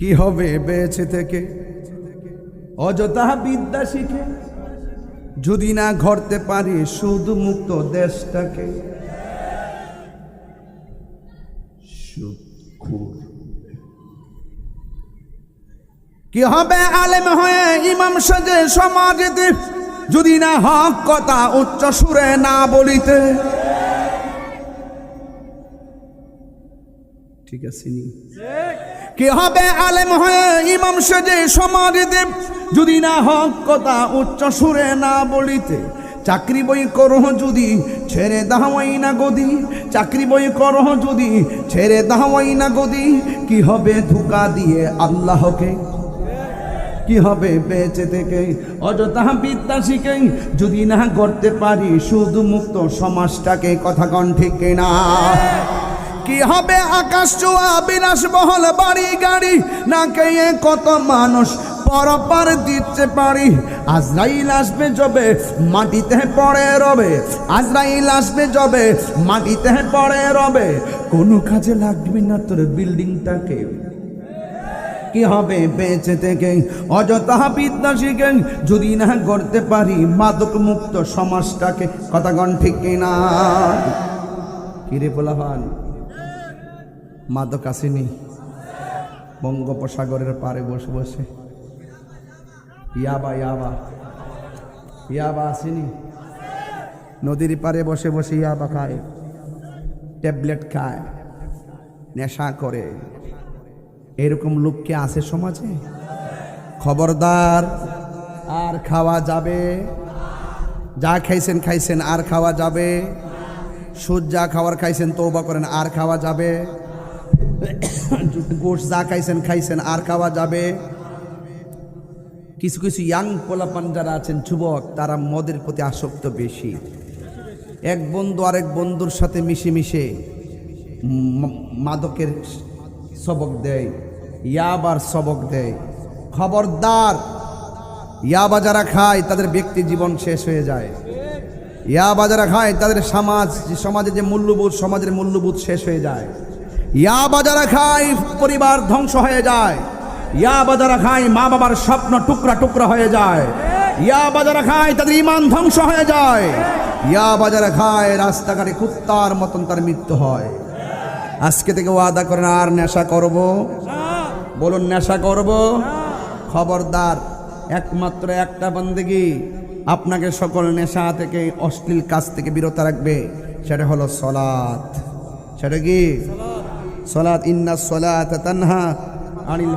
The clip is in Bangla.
কি হবে বেঁচে থেকে অযথা বিদ্যা শিখে যদি না গড়তে পারি শুধু মুক্ত দেশটাকে। কি হবে আলেম হয়ে ইমাম সাজে সমাজেতে যদি না হক কথা উচ্চ সুরে না বলিতে। ঠিক আছে নি? কি হবে আলেম হয়ে ইমাম সাজে সমাজেতে যদি না হক কথা উচ্চ সুরে না বলিতে। চাকরি বই করো যদি ছেড়ে দাওয়াই না গদি, চাকরি বই করো যদি ছেড়ে দাওয়াই না গদি। কি হবে ধোঁকা দিয়ে আল্লাহকে, কি হবে বেঁচে থেকে অযথা বিদ্যা শিখে যদি না গড়তে পারি শুধু মুক্ত সমাজটাকে। কথা কন ঠিক কিনা? কি হবে আকাশ ছোঁয়া বিলাসবহুল বাড়ি গাড়ি না খেয়ে কত মানুষ পরপার দিতে পারি। আজরাইল আসবে যবে মাটিতে পড়ে রবে, আজরাইল আসবে যবে মাটিতে পড়ে রবে। কোনো কাজে লাগবে না তোর বিল্ডিংটাকে। কি হবে বেঁচে থেকে অযথা বিদ্যা শিখে যদি না গড়তে পারি মাদক মুক্ত সমাজটাকে। কথা কন ঠিক কিনা? কিরে পোলাপান, মাদক আসেনি? বঙ্গোপসাগরের পারে বসে বসে ইয়াবা ইয়াবা ইয়াবা আসেনি? নদীর পারে বসে বসে ইয়াবা খায়, ট্যাবলেট খায়, নেশা করে। এরকম লোক কি আছে সমাজে? খবরদার, আর খাওয়া যাবে? যা খাইছেন খাইছেন, আর খাওয়া যাবে? সুদ যা খাওয়ার খাইছেন তওবা করেন, আর খাওয়া যাবে? গোশত যা খাইছেন খাইছেন, আর খাওয়া যাবে? কিছু কিছু ইয়াং পোলাপান যারা আছেন যুবক, তারা মদের প্রতি আসক্ত বেশি। এক বন্ধু আরেক বন্ধুর সাথে মিশে মিশে মাদকের সবক দেয়, ইয়াবার সবক দেয়। খবরদার, ইয়াবা যারা খায় তাদের ব্যক্তি জীবন শেষ হয়ে যায়। ইয়াবা যারা খায় তাদের সমাজের যে মূল্যবোধ, সমাজের মূল্যবোধ শেষ হয়ে যায়। ইয়াবা যারা খায় পরিবার ধ্বংস হয়ে যায়। ইয়াবা যারা খায় মা বাবার স্বপ্ন টুকরা টুকরা হয়ে যায়। ইয়াবা যারা খায় তাদের ঈমান ধ্বংস হয়ে যায়। ইয়াবা যারা খায় রাস্তাঘাটে কুত্তার মতন তার মৃত্যু হয়। আজকে থেকে ওয়াদা করেন আর নেশা করব? বলুন নেশা করব? খবরদার, একমাত্র একটা বন্দেগী আপনাকে সকল নেশা থেকে অশ্লীল কাজ থেকে বিরত রাখবে, সেটা হলো সালাত। সেটা কি? সালাত। ইন্নাস সালাতা তানহা আনিল